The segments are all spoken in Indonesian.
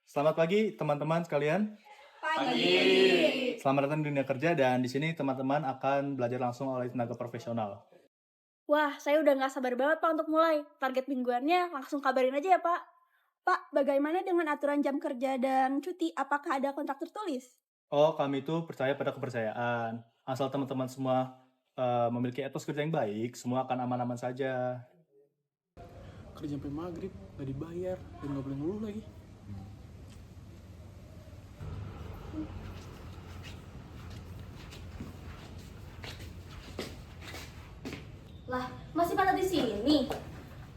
Selamat pagi teman-teman sekalian. Pagi. Selamat datang di dunia kerja dan di sini teman-teman akan belajar langsung oleh tenaga profesional. Wah, saya udah nggak sabar banget Pak untuk mulai. Target mingguannya langsung kabarin aja ya Pak. Pak, bagaimana dengan aturan jam kerja dan cuti? Apakah ada kontrak tertulis? Oh, kami itu percaya pada kepercayaan. Asal teman-teman semua memiliki etos kerja yang baik, semua akan aman-aman saja. Kerja sampai maghrib gak dibayar dan gak boleh ngeluh lagi. Lah, masih pada di sini?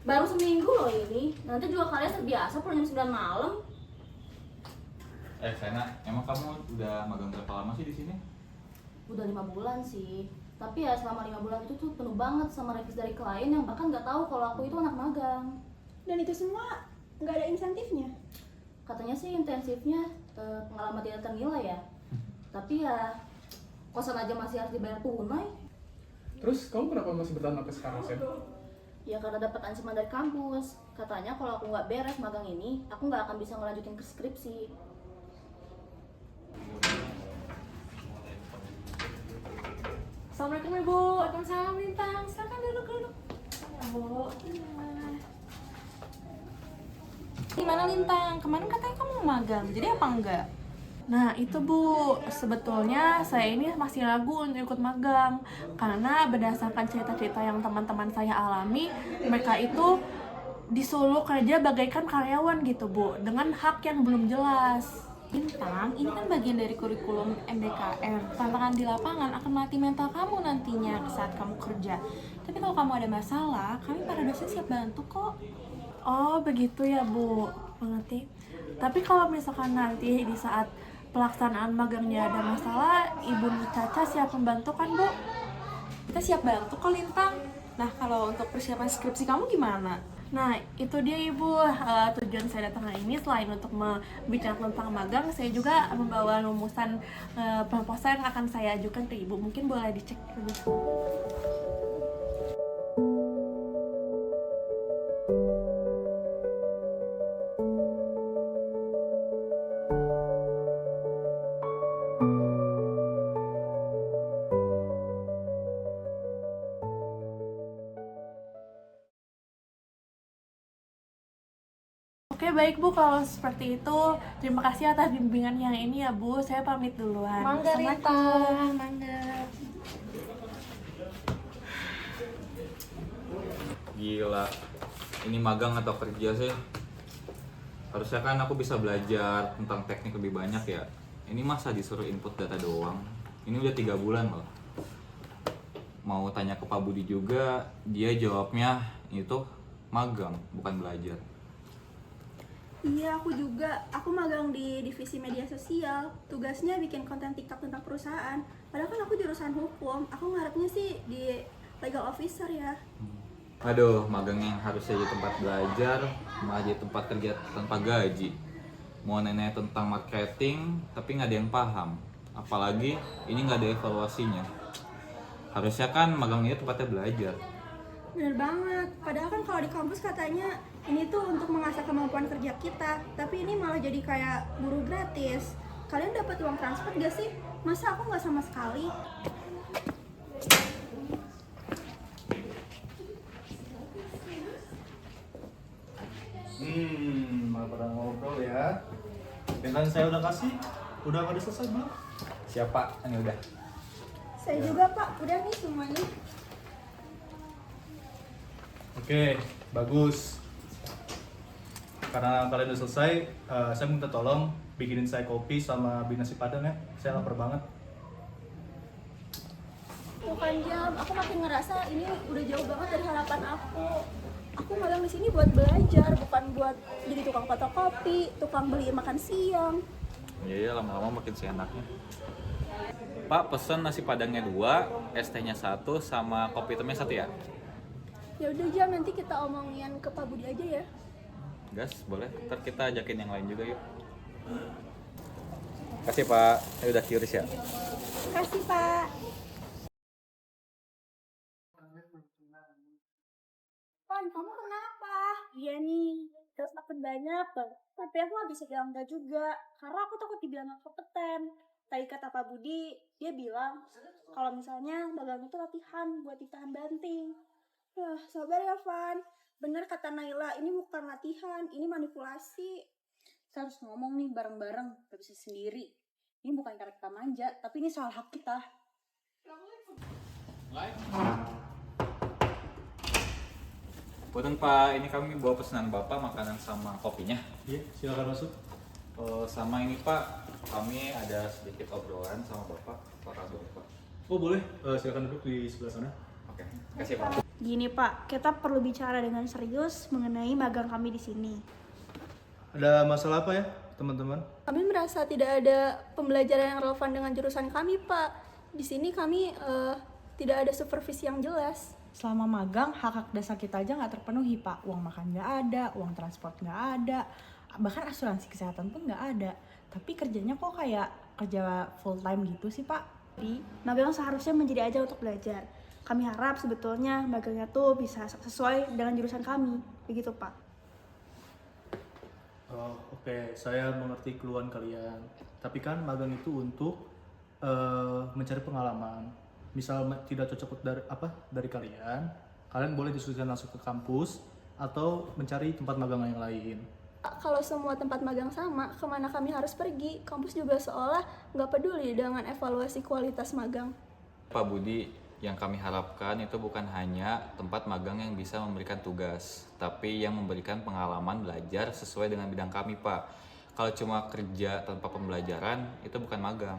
Baru seminggu loh ini. Nanti juga kalian terbiasa pulang jam 9 malam. Sena, emang kamu udah magang berapa lama sih di sini? Udah 5 bulan sih. Tapi ya selama 5 bulan itu tuh penuh banget sama revisi dari klien yang bahkan nggak tahu kalau aku itu anak magang. Dan itu semua nggak ada insentifnya. Katanya sih intensifnya pengalaman tidak ternilai ya. Tapi ya kosan aja masih harus dibayar tunai. Terus kamu kenapa masih bertahan sampai sekarang, Sen? Ya karena dapat ancaman dari kampus. Katanya kalau aku nggak beres magang ini, aku nggak akan bisa ngelanjutin ke skripsi. Assalamualaikum Ibu. Waalaikumsalam Lintang, silakan duduk. Bu. Gimana Lintang? Kemarin katanya kamu mau magang, jadi apa enggak? Nah itu Bu, sebetulnya saya ini masih ragu untuk ikut magang karena berdasarkan cerita-cerita yang teman-teman saya alami, mereka itu disuruh kerja bagaikan karyawan gitu Bu, dengan hak yang belum jelas. Bintang, ini kan bagian dari kurikulum MBKM. Tantangan di lapangan akan melatih mental kamu nantinya saat kamu kerja. Tapi kalau kamu ada masalah, kami para dosen siap bantu kok. Oh begitu ya Bu, mengerti. Tapi kalau misalkan nanti di saat pelaksanaan magangnya ada masalah, Ibu Caca siap membantu kan Bu? Kita siap bantu kok Lintang. Nah kalau untuk persiapan skripsi kamu gimana? Nah itu dia Ibu, tujuan saya datang hari ini selain untuk membicarakan tentang magang, saya juga membawa rumusan proposal yang akan saya ajukan ke Ibu. Mungkin boleh dicek dulu. Oke baik Bu, kalau seperti itu terima kasih atas bimbingan yang ini ya Bu. Saya pamit duluan. Mangga, Assalamualaikum. Mangga. Gila, ini magang atau kerja sih? Harusnya kan aku bisa belajar tentang teknik lebih banyak ya. Ini masa disuruh input data doang? Ini udah 3 bulan loh. Mau tanya ke Pak Budi juga, dia jawabnya itu magang, bukan belajar. Iya, aku juga. Aku magang di divisi media sosial. Tugasnya bikin konten TikTok tentang perusahaan. Padahal kan aku jurusan hukum. Aku ngarepnya sih di legal officer ya. Aduh, magang yang harusnya jadi tempat belajar, malah jadi tempat kerja tanpa gaji. Mau nanya tentang marketing, tapi nggak ada yang paham. Apalagi ini nggak ada evaluasinya. Harusnya kan magang ini tempatnya belajar. Bener banget. Padahal kan kalau di kampus katanya ini tuh untuk mengasah kemampuan kerja kita. Tapi ini malah jadi kayak guru gratis. Kalian dapat uang transfer gak sih? Masa aku nggak sama sekali? Malah pada ngobrol ya. Dengan saya udah kasih, udah pada selesai belum? Siapa? Ini udah. Saya juga Pak, udah nih semuanya. Oke, bagus. Karena kalian udah selesai, saya minta tolong bikinin saya kopi sama beli nasi padang ya. Saya lapar banget. Bukan jam, aku makin ngerasa ini udah jauh banget dari harapan aku. Aku magang di sini buat belajar, bukan buat jadi tukang fotokopi, tukang beli makan siang. Iya, lama-lama makin seenaknya. Pak, pesen nasi padangnya 2, es tehnya 1, sama kopi hitamnya 1 ya? Ya udah Jam, nanti kita omongin ke Pak Budi aja ya. Gas, boleh. Ntar kita ajakin yang lain juga yuk. Kasih Pak, saya udah curious ya. Kasih Pak. Pan, kamu kenapa? Iya nih, terus aku takut banyak banget. Tapi aku gak bisa bilang enggak juga, karena aku takut dibilang gak kompeten. Tadi kata Pak Budi, dia bilang kalau misalnya magang itu latihan buat ditahan banting. Sabar ya Van. Bener kata Naila, ini bukan latihan, ini manipulasi. Kita harus ngomong nih bareng-bareng, gak bisa sendiri. Ini bukan karena kita manja, tapi ini soal hak kita. Punten Pak, ini kami bawa pesanan Bapak makanan sama kopinya. Iya, silakan masuk. Sama ini Pak, kami ada sedikit obrolan sama Bapak. Pak boleh Pak. Oh boleh, silakan duduk di sebelah sana. Oke, kasih Pak. Gini Pak, kita perlu bicara dengan serius mengenai magang kami di sini. Ada masalah apa ya, teman-teman? Kami merasa tidak ada pembelajaran yang relevan dengan jurusan kami, Pak. Di sini kami tidak ada supervisi yang jelas. Selama magang, hak-hak dasar kita aja nggak terpenuhi, Pak. Uang makan nggak ada, uang transport nggak ada, bahkan asuransi kesehatan pun nggak ada. Tapi kerjanya kok kayak kerja full time gitu sih, Pak. Jadi, magang seharusnya menjadi ajang untuk belajar. Kami harap sebetulnya magangnya tuh bisa sesuai dengan jurusan kami. Begitu, Pak. Oh, oke, saya mengerti keluhan kalian. Tapi kan magang itu untuk mencari pengalaman. Misal tidak cocok dari kalian boleh diskusikan langsung ke kampus atau mencari tempat magang yang lain. Kalau semua tempat magang sama, kemana kami harus pergi? Kampus juga seolah nggak peduli dengan evaluasi kualitas magang. Pak Budi, yang kami harapkan itu bukan hanya tempat magang yang bisa memberikan tugas, tapi yang memberikan pengalaman belajar sesuai dengan bidang kami, Pak. Kalau cuma kerja tanpa pembelajaran, itu bukan magang.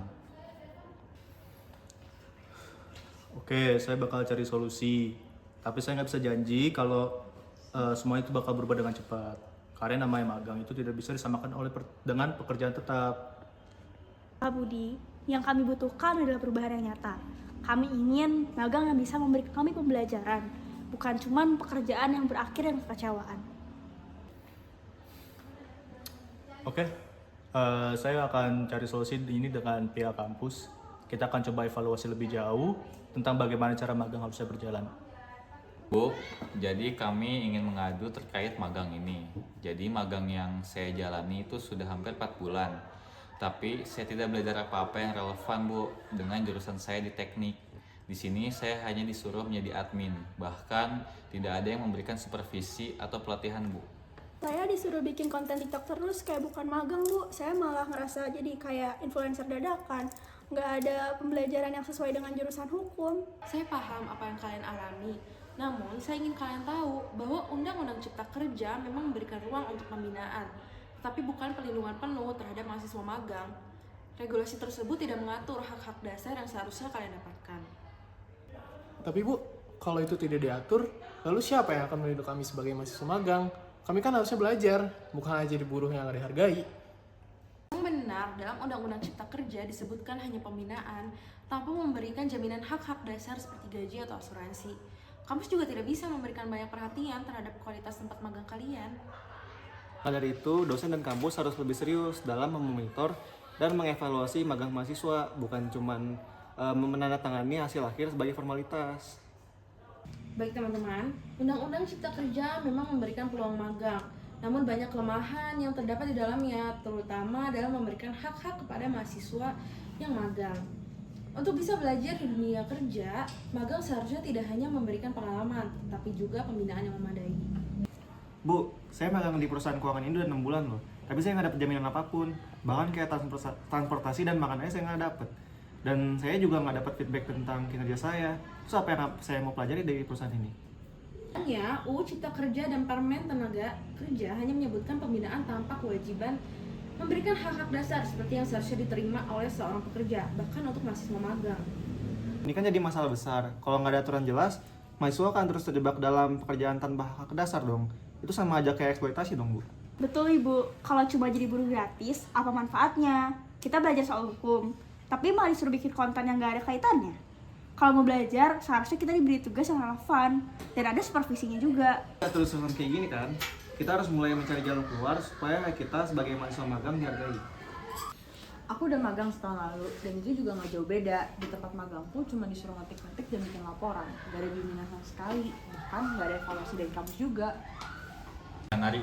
Oke, saya bakal cari solusi. Tapi saya nggak bisa janji kalau semua itu bakal berubah dengan cepat. Karena namanya magang itu tidak bisa disamakan dengan pekerjaan tetap. Pak Budi, yang kami butuhkan adalah perubahan yang nyata. Kami ingin magang yang bisa memberikan kami pembelajaran, bukan cuma pekerjaan yang berakhir dengan kekecewaan. Oke, saya akan cari solusi ini dengan pihak kampus. Kita akan coba evaluasi lebih jauh tentang bagaimana cara magang harusnya berjalan. Bu, jadi kami ingin mengadu terkait magang ini. Jadi magang yang saya jalani itu sudah hampir 4 bulan. Tapi saya tidak belajar apa-apa yang relevan, Bu, dengan jurusan saya di teknik. Di sini saya hanya disuruh menjadi admin. Bahkan tidak ada yang memberikan supervisi atau pelatihan, Bu. Saya disuruh bikin konten TikTok terus kayak bukan magang, Bu. Saya malah ngerasa jadi kayak influencer dadakan. Nggak ada pembelajaran yang sesuai dengan jurusan hukum. Saya paham apa yang kalian alami. Namun, saya ingin kalian tahu bahwa Undang-Undang Cipta Kerja memang memberikan ruang untuk pembinaan, tapi bukan perlindungan penuh terhadap mahasiswa magang. Regulasi tersebut tidak mengatur hak-hak dasar yang seharusnya kalian dapatkan. Tapi Bu, kalau itu tidak diatur, lalu siapa yang akan melindungi kami sebagai mahasiswa magang? Kami kan harusnya belajar, bukan hanya jadi buruh yang nggak dihargai. Yang benar, dalam Undang-Undang Cipta Kerja disebutkan hanya pembinaan tanpa memberikan jaminan hak-hak dasar seperti gaji atau asuransi. Kampus juga tidak bisa memberikan banyak perhatian terhadap kualitas tempat magang kalian. Maka dari itu, dosen dan kampus harus lebih serius dalam memonitor dan mengevaluasi magang mahasiswa, bukan cuma menandatangani hasil akhir sebagai formalitas. Baik teman-teman, Undang-Undang Cipta Kerja memang memberikan peluang magang, namun banyak kelemahan yang terdapat di dalamnya, terutama dalam memberikan hak-hak kepada mahasiswa yang magang. Untuk bisa belajar di dunia kerja, magang seharusnya tidak hanya memberikan pengalaman, tapi juga pembinaan yang memadai. Bu, saya magang di perusahaan keuangan ini udah 6 bulan loh, tapi saya nggak dapat jaminan apapun. Bahkan kayak transportasi dan makanannya saya nggak dapet. Dan saya juga nggak dapat feedback tentang kinerja saya. Terus apa yang saya mau pelajari dari perusahaan ini? Ya, UU Cipta Kerja dan Permen Tenaga Kerja hanya menyebutkan pembinaan tanpa kewajiban memberikan hak-hak dasar seperti yang seharusnya diterima oleh seorang pekerja, bahkan untuk mahasiswa magang. Ini kan jadi masalah besar. Kalau nggak ada aturan jelas, mahasiswa akan terus terjebak dalam pekerjaan tanpa hak dasar dong. Itu sama aja kayak eksploitasi dong, Bu. Betul Ibu, kalau cuma jadi buruh gratis, apa manfaatnya? Kita belajar soal hukum, tapi malah disuruh bikin konten yang nggak ada kaitannya. Kalau mau belajar, seharusnya kita diberi tugas yang relevan, dan ada supervisinya juga. Terus-terusan kayak gini kan, kita harus mulai mencari jalan keluar supaya kita sebagai mahasiswa magang dihargai. Aku udah magang setahun lalu, dan itu juga nggak jauh beda. Di tempat magang pun cuma disuruh ngetik-ngetik dan bikin laporan. Gak ada bimbingan sama sekali, bahkan nggak ada evaluasi dari kampus juga. Nari,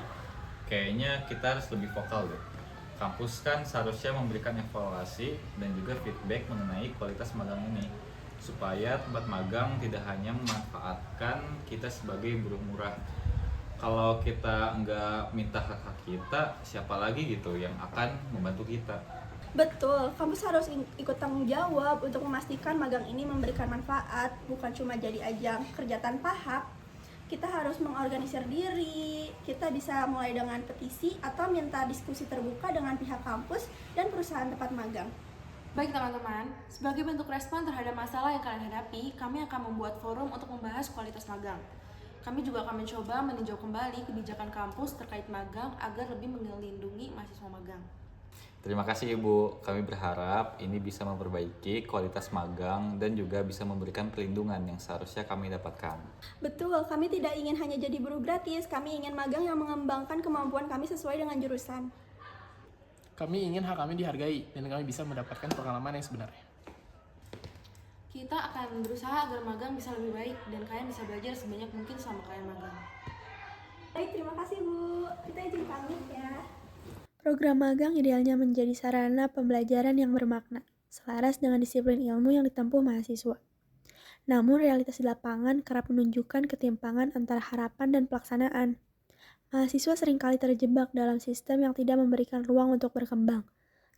kayaknya kita harus lebih vokal deh. Kampus kan seharusnya memberikan evaluasi dan juga feedback mengenai kualitas magang ini, supaya tempat magang tidak hanya memanfaatkan kita sebagai buruh murah. Kalau kita nggak minta hak-hak kita, siapa lagi gitu yang akan membantu kita? Betul, kampus harus ikut tanggung jawab untuk memastikan magang ini memberikan manfaat, bukan cuma jadi ajang kerja tanpa hak. Kita harus mengorganisir diri, kita bisa mulai dengan petisi atau minta diskusi terbuka dengan pihak kampus dan perusahaan tempat magang. Baik teman-teman, sebagai bentuk respon terhadap masalah yang kalian hadapi, kami akan membuat forum untuk membahas kualitas magang. Kami juga akan mencoba meninjau kembali kebijakan kampus terkait magang agar lebih melindungi mahasiswa magang. Terima kasih Ibu, kami berharap ini bisa memperbaiki kualitas magang dan juga bisa memberikan perlindungan yang seharusnya kami dapatkan. Betul, kami tidak ingin hanya jadi buruh gratis, kami ingin magang yang mengembangkan kemampuan kami sesuai dengan jurusan. Kami ingin hak kami dihargai dan kami bisa mendapatkan pengalaman yang sebenarnya. Kita akan berusaha agar magang bisa lebih baik dan kalian bisa belajar sebanyak mungkin selama kalian magang. Baik, terima kasih Bu. Kita izin pamit ya. Program magang idealnya menjadi sarana pembelajaran yang bermakna, selaras dengan disiplin ilmu yang ditempuh mahasiswa. Namun realitas di lapangan kerap menunjukkan ketimpangan antara harapan dan pelaksanaan. Mahasiswa seringkali terjebak dalam sistem yang tidak memberikan ruang untuk berkembang,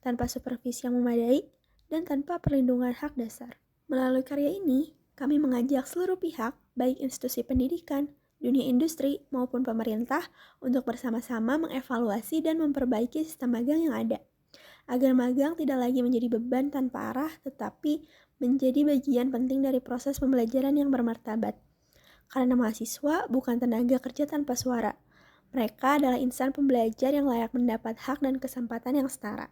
tanpa supervisi yang memadai, dan tanpa perlindungan hak dasar. Melalui karya ini, kami mengajak seluruh pihak, baik institusi pendidikan, dunia industri, maupun pemerintah untuk bersama-sama mengevaluasi dan memperbaiki sistem magang yang ada, agar magang tidak lagi menjadi beban tanpa arah, tetapi menjadi bagian penting dari proses pembelajaran yang bermartabat. Karena mahasiswa bukan tenaga kerja tanpa suara, mereka adalah insan pembelajar yang layak mendapat hak dan kesempatan yang setara.